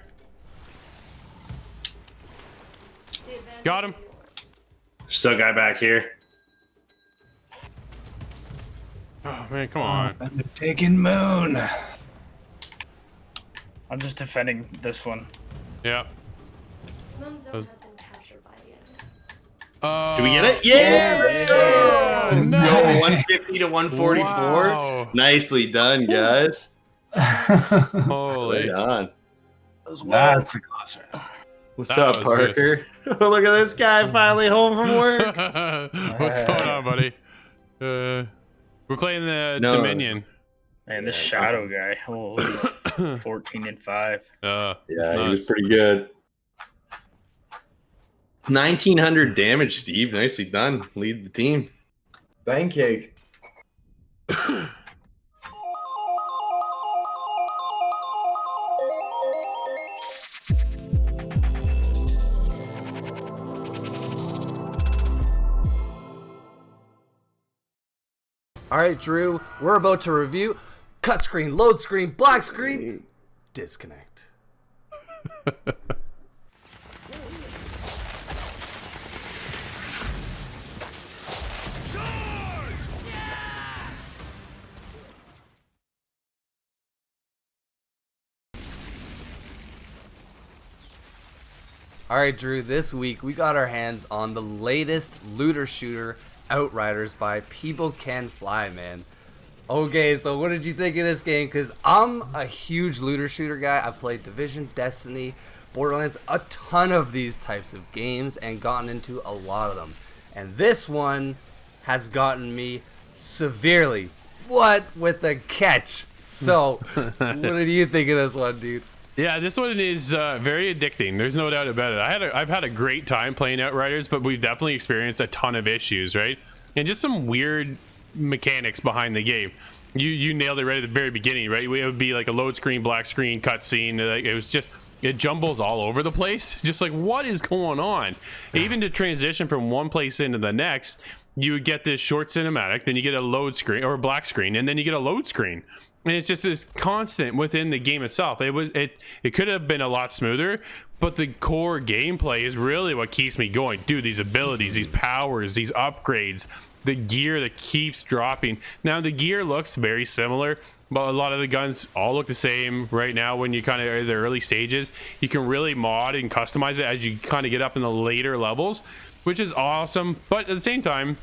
Got him. Still a guy back here. Oh man, come on. They're taking moon. I'm just defending this one. Yeah. Moon zone has been captured by the enemy. Do we get it? Yeah! Oh, nice. Go 150 to 144. Wow. Nicely done, guys. Holy. Right on. That's a closer. What's That up, was Parker? Look at this guy finally home from work. What's going on, buddy? We're playing the Dominion. Man, this shadow guy. Holy 14 and 5. Yeah, he was pretty good. 1900 damage, Steve. Nicely done. Lead the team. Thank you. Alright, Drew, we're about to review cut screen, load screen, black screen, disconnect. Alright, Drew, this week we got our hands on the latest looter shooter, Outriders by People Can Fly, man. Okay, so what did you think of this game? Because I'm a huge looter shooter guy. I've played Division, Destiny, Borderlands, a ton of these types of games, and gotten into a lot of them. And this one has gotten me severely. What with the catch? So, what did you think of this one, dude? Yeah, this one is very addicting. There's no doubt about it. I've had a great time playing Outriders, but we've definitely experienced a ton of issues, right? And just some weird mechanics behind the game. You nailed it right at the very beginning, right? It would be like a load screen, black screen, cutscene. Like, it was just, it jumbles all over the place. Just like, what is going on? Even to transition from one place into the next, you would get this short cinematic, then you get a load screen or a black screen, and then you get a load screen. and it's just this constant within the game itself. It could have been a lot smoother, but the core gameplay is really what keeps me going. Dude, these abilities, these powers, these upgrades, the gear that keeps dropping. Now the gear looks very similar, but a lot of the guns all look the same right now. When you kind of are in the early stages, you can really mod and customize it as you kind of get up in the later levels, which is awesome. But at the same time,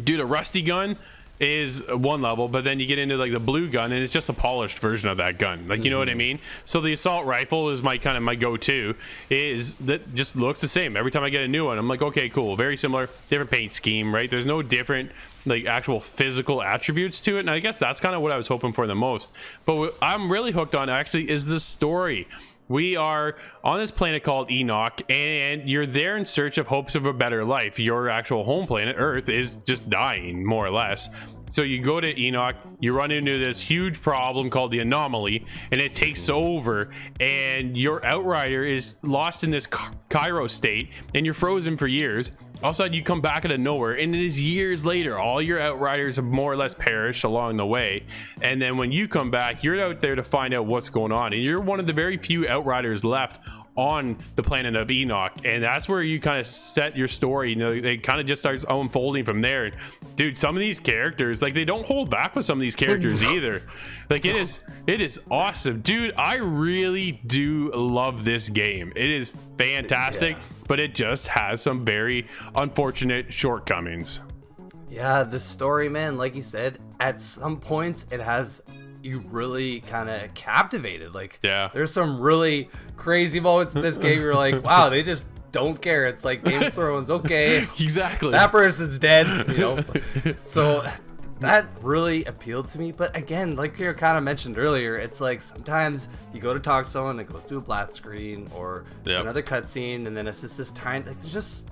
dude, a rusty gun is one level, but then you get into like the blue gun and it's just a polished version of that gun, like, you know what I mean? So the assault rifle is my kind of my go-to, is that just looks the same every time I get a new one. I'm like, okay, cool, very similar, different paint scheme, right? There's no different like actual physical attributes to it, and I guess that's kind of what I was hoping for the most. But what I'm really hooked on actually is the story. We are on this planet called Enoch, and you're there in search of hopes of a better life. Your actual home planet, Earth, is just dying, more or less. So you go to Enoch, you run into this huge problem called the anomaly, and it takes over, and your Outrider is lost in this Cairo state, and you're frozen for years. All of a sudden, you come back out of nowhere, and it is years later. All your Outriders have more or less perished along the way. And then when you come back, you're out there to find out what's going on. And you're one of the very few Outriders left on the planet of Enoch. And that's where you kind of set your story. You know, it kind of just starts unfolding from there. And dude, some of these characters, like, they don't hold back with some of these characters either. Like, it is awesome. Dude, I really do love this game. It is fantastic. Yeah. But it just has some very unfortunate shortcomings. Yeah, the story, man, like you said, at some points it has you really kind of captivated. Like, yeah, there's some really crazy moments in this game. You're like, wow, they just don't care. It's like Game of Thrones. Okay, exactly. That person's dead. You know, so that really appealed to me. But again, like you kind of mentioned earlier, it's like sometimes you go to talk to someone, it goes to a black screen, or it's another cutscene, and then it's just this time. Like, there's just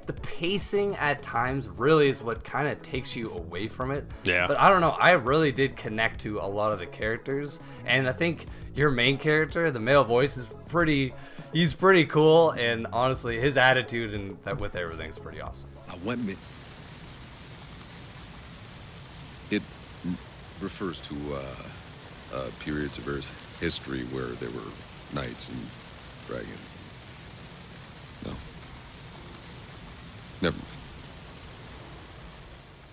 the pacing at times really is what kind of takes you away from it. Yeah. But I don't know. I really did connect to a lot of the characters, and I think your main character, the male voice, is pretty. He's pretty cool, and honestly, his attitude and that with everything is pretty awesome. It refers to periods of Earth's history where there were knights and dragons. No. Never mind.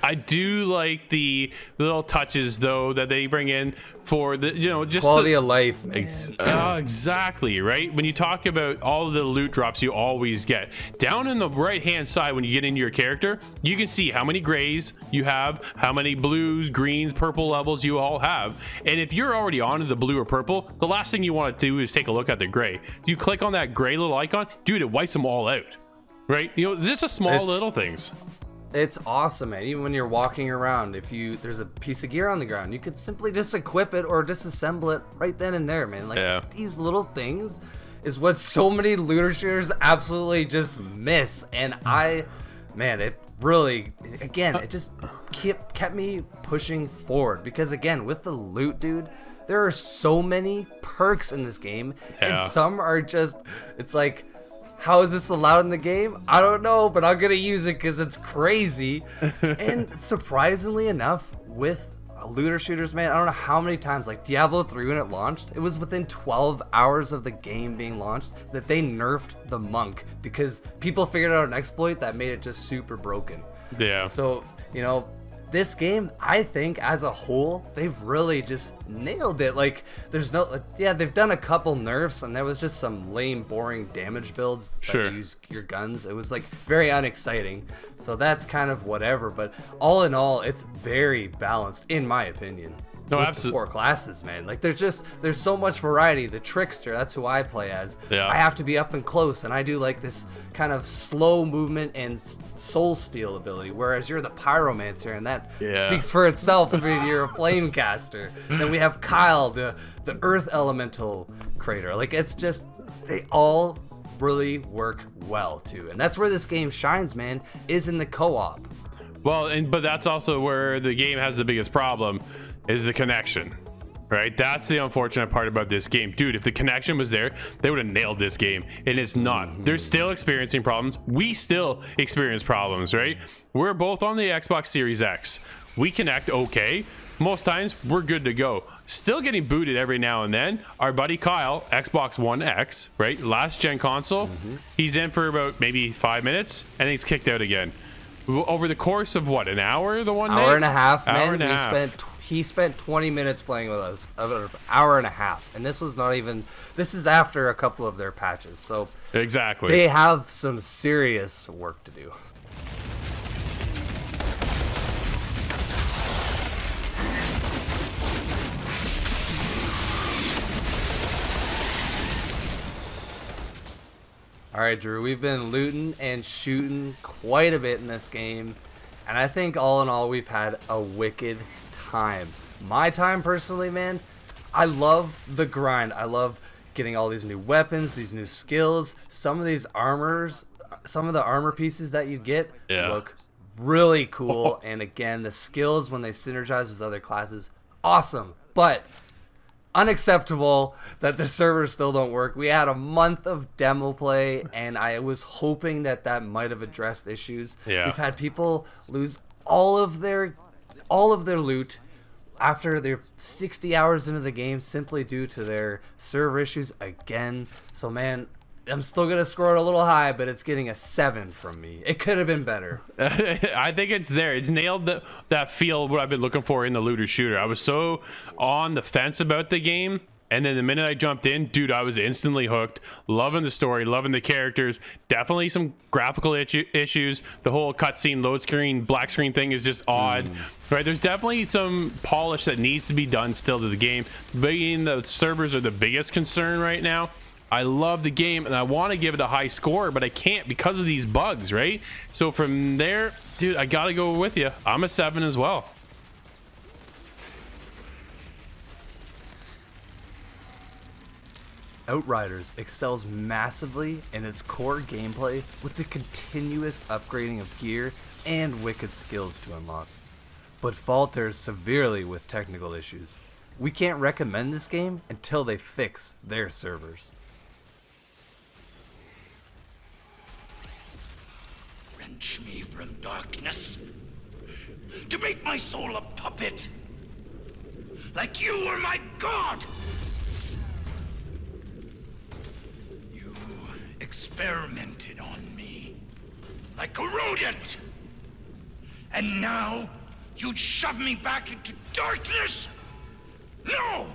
I do like the little touches, though, that they bring in for the, you know, just quality of life. Exactly, right? When you talk about all of the loot drops you always get, down in the right-hand side when you get into your character, you can see how many grays you have, how many blues, greens, purple levels you all have. And if you're already on the blue or purple, the last thing you want to do is take a look at the gray. You click on that gray little icon, dude, it wipes them all out, right? You know, just a small little things. It's awesome, man. Even when you're walking around, if there's a piece of gear on the ground, you could simply just equip it or disassemble it right then and there, man. Like, these little things is what so many looter shooters absolutely just miss. And it really, again, it just kept me pushing forward, because again, with the loot, dude, there are so many perks in this game, and some are just, it's like, how is this allowed in the game? I don't know, but I'm gonna use it because it's crazy. And surprisingly enough, with looter shooters, man, I don't know how many times, like Diablo 3 when it launched, it was within 12 hours of the game being launched that they nerfed the monk because people figured out an exploit that made it just super broken. Yeah. So, you know, this game, I think as a whole, they've really just nailed it. Like, there's no, they've done a couple nerfs, and there was just some lame, boring damage builds that use your guns. It was like very unexciting. So that's kind of whatever. But all in all, it's very balanced, in my opinion. No, absolutely. 4 classes, man. Like, there's so much variety. The Trickster, that's who I play as. Yeah. I have to be up and close, and I do like this kind of slow movement and soul steal ability, whereas you're the Pyromancer, and that speaks for itself. I mean, you're a flame caster. Then we have Kyle, the Earth Elemental Crater. Like, it's just, they all really work well too, and that's where this game shines, man, is in the co-op. Well, but that's also where the game has the biggest problem, is the connection, right? That's the unfortunate part about this game. Dude, if the connection was there, they would have nailed this game, and it's not. They're still experiencing problems. We still experience problems, right? We're both on the Xbox Series X. We connect okay. Most times, we're good to go. still getting booted every now and then. Our buddy Kyle, Xbox One X, right? Last gen console. He's in for about maybe 5 minutes and he's kicked out again. Over the course of what, an hour? The one hour and a half, man. Hour and a half. He spent 20 minutes playing with us, an hour and a half, and this was not even. This is after a couple of their patches, so exactly they have some serious work to do. Alright, Drew, we've been looting and shooting quite a bit in this game, and I think all in all we've had a wicked time. My time personally, man, I love the grind. I love getting all these new weapons, these new skills. Some of these armors, some of the armor pieces that you get look really cool, and again, the skills when they synergize with other classes, awesome. But unacceptable that the servers still don't work. We had a month of demo play, and I was hoping that might have addressed issues. We've had people lose all of their loot after they're 60 hours into the game simply due to their server issues again. So man, I'm still gonna score it a little high, but it's getting a 7 from me. It could have been better. I think it's there. It's nailed that feel what I've been looking for in the looter shooter. I was so on the fence about the game, and then the minute I jumped in, dude, I was instantly hooked. Loving the story, loving the characters. Definitely some graphical issues. The whole cutscene, load screen, black screen thing is just odd. Right? There's definitely some polish that needs to be done still to the game. Being the servers are the biggest concern right now. I love the game and I want to give it a high score, but I can't because of these bugs, right? So from there, dude, I gotta go with you. I'm a 7 as well. Outriders excels massively in its core gameplay with the continuous upgrading of gear and wicked skills to unlock, but falters severely with technical issues. We can't recommend this game until they fix their servers. Wrench me from darkness to make my soul a puppet, like you were my god. You experimented on me like a rodent, and now you'd shove me back into darkness? No!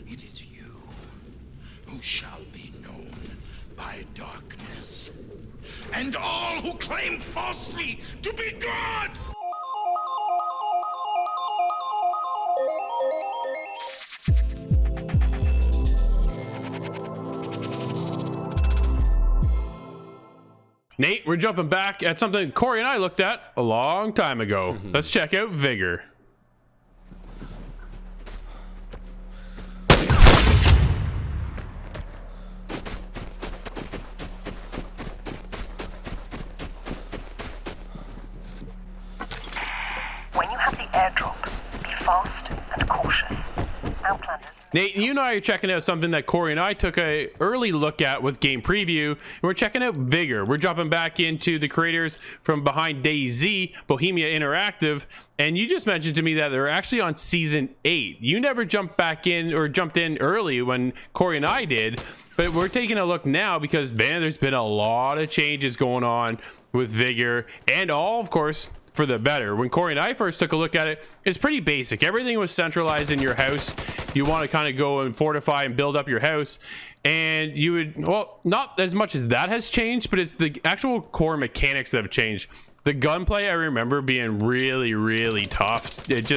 It is you who shall be known by darkness, and all who claim falsely to be gods! Nate, we're jumping back at something Corey and I looked at a long time ago. Let's check out Vigor. When you have the airdrop, be fast and cautious. Outlanders. Nate, you and I are checking out something that Corey and I took a early look at with Game Preview, and we're checking out Vigor. We're jumping back into the creators from behind DayZ, Bohemia Interactive, and you just mentioned to me that they're actually on Season 8. You never jumped back in or jumped in early when Corey and I did, but we're taking a look now because, man, there's been a lot of changes going on with Vigor, and all, of course, for the better. When Corey and I first took a look at it, it's pretty basic. Everything was centralized in your house. You want to kind of go and fortify and build up your house, and you would, well, not as much as that has changed, but it's the actual core mechanics that have changed. The gunplay, I remember being really, really tough. It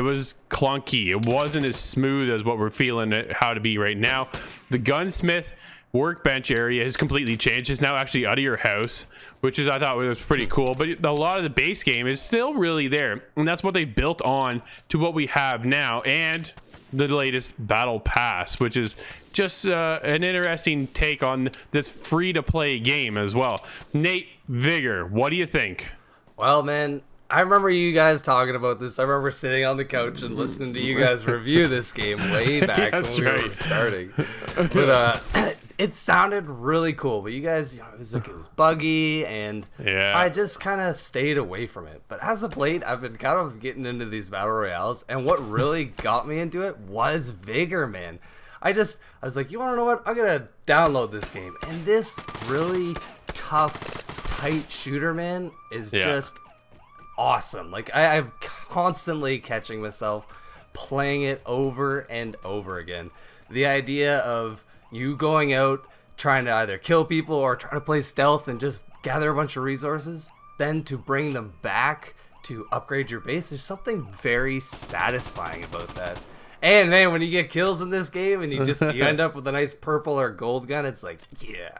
was clunky. It wasn't as smooth as what we're feeling it how to be right now. The gunsmith workbench area has completely changed. It's now actually out of your house, which is, I thought, was pretty cool. But a lot of the base game is still really there, and that's what they built on to what we have now, and the latest battle pass, which is just an interesting take on this free-to-play game as well. Nate, Vigor, what do you think? Well, man, I remember you guys talking about this. I remember sitting on the couch and listening to you guys review this game way back when we were starting. But it sounded really cool, but you guys, you know, it was like it was buggy, and I just kind of stayed away from it. But as of late, I've been kind of getting into these battle royales, and what really got me into it was Vigor, man. I was like, you want to know what? I'm gonna download this game, and this really tough, tight shooter, man, is just awesome. Like I'm constantly catching myself playing it over and over again. The idea of you going out trying to either kill people or trying to play stealth and just gather a bunch of resources, then to bring them back to upgrade your base, there's something very satisfying about that. And man, when you get kills in this game and you end up with a nice purple or gold gun, it's like, yeah.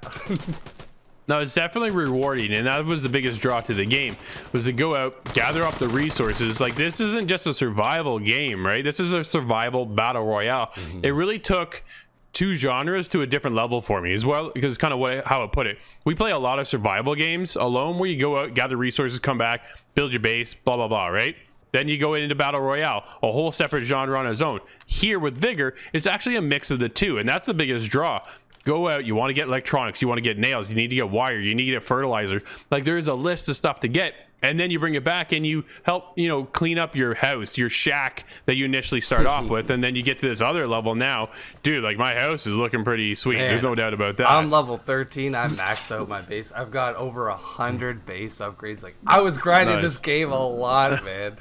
No, it's definitely rewarding, and that was the biggest draw to the game, was to go out, gather up the resources. Like, this isn't just a survival game, right? This is a survival battle royale. It really took two genres to a different level for me as well, because kind of how I put it. We play a lot of survival games alone, where you go out, gather resources, come back, build your base, blah, blah, blah, right? Then you go into battle royale, a whole separate genre on its own. Here with Vigor, it's actually a mix of the two, and that's the biggest draw. Go out, you want to get electronics, you want to get nails, you need to get wire, you need to get fertilizer. Like, there's a list of stuff to get, and then you bring it back and you help, you know, clean up your house, your shack that you initially start off with, and then you get to this other level now. Dude, like, my house is looking pretty sweet. Man, there's no doubt about that. I'm level 13. I maxed out my base. I've got over 100 base upgrades. Like, I was grinding this game a lot, man.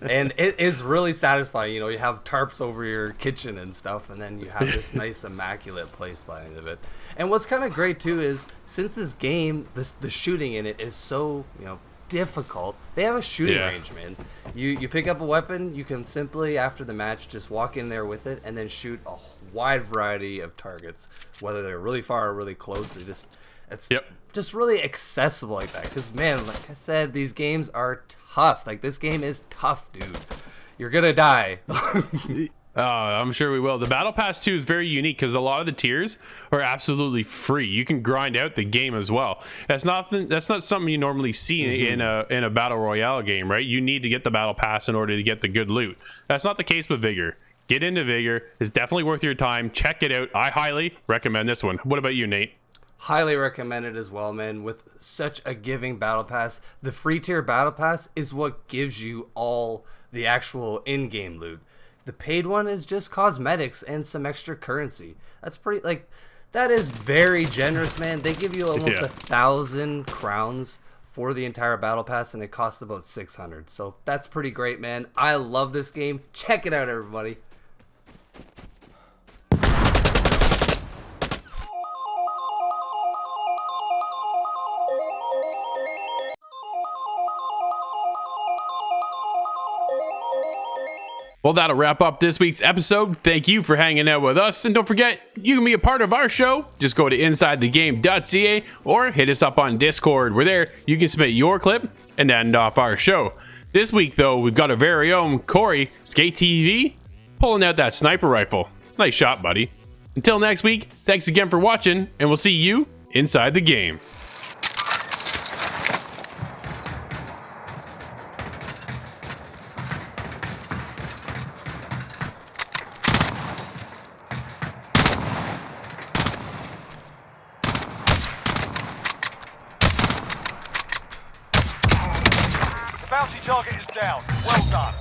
And it is really satisfying. You know, you have tarps over your kitchen and stuff, and then you have this nice immaculate place by the end of it. And what's kind of great too is, since this game, the shooting in it is so, you know, difficult, they have a shooting range, man. You pick up a weapon, you can simply, after the match, just walk in there with it and then shoot a wide variety of targets, whether they're really far or really close. It's just really accessible like that, because man, like I said, these games are tough. Like, this game is tough, dude. You're gonna die. I'm sure we will. The Battle Pass 2 is very unique because a lot of the tiers are absolutely free. You can grind out the game as well. That's not something you normally see in a Battle Royale game, right? You need to get the Battle Pass in order to get the good loot. That's not the case with Vigor. Get into Vigor. It's definitely worth your time. Check it out. I highly recommend this one. What about you, Nate? Highly recommend it as well, man. With such a giving Battle Pass, the free tier Battle Pass is what gives you all the actual in-game loot. The paid one is just cosmetics and some extra currency. That's pretty, like, that is very generous, man. They give you almost 1,000 crowns for the entire battle pass, and it costs about 600. So that's pretty great, man. I love this game. Check it out, everybody. Well, that'll wrap up this week's episode. Thank you for hanging out with us. And don't forget, you can be a part of our show. Just go to InsideTheGame.ca or hit us up on Discord. We're there. You can submit your clip and end off our show. This week, though, we've got our very own Corey, Skate TV, pulling out that sniper rifle. Nice shot, buddy. Until next week, thanks again for watching, and we'll see you inside the game. Bounty target is down. Well done.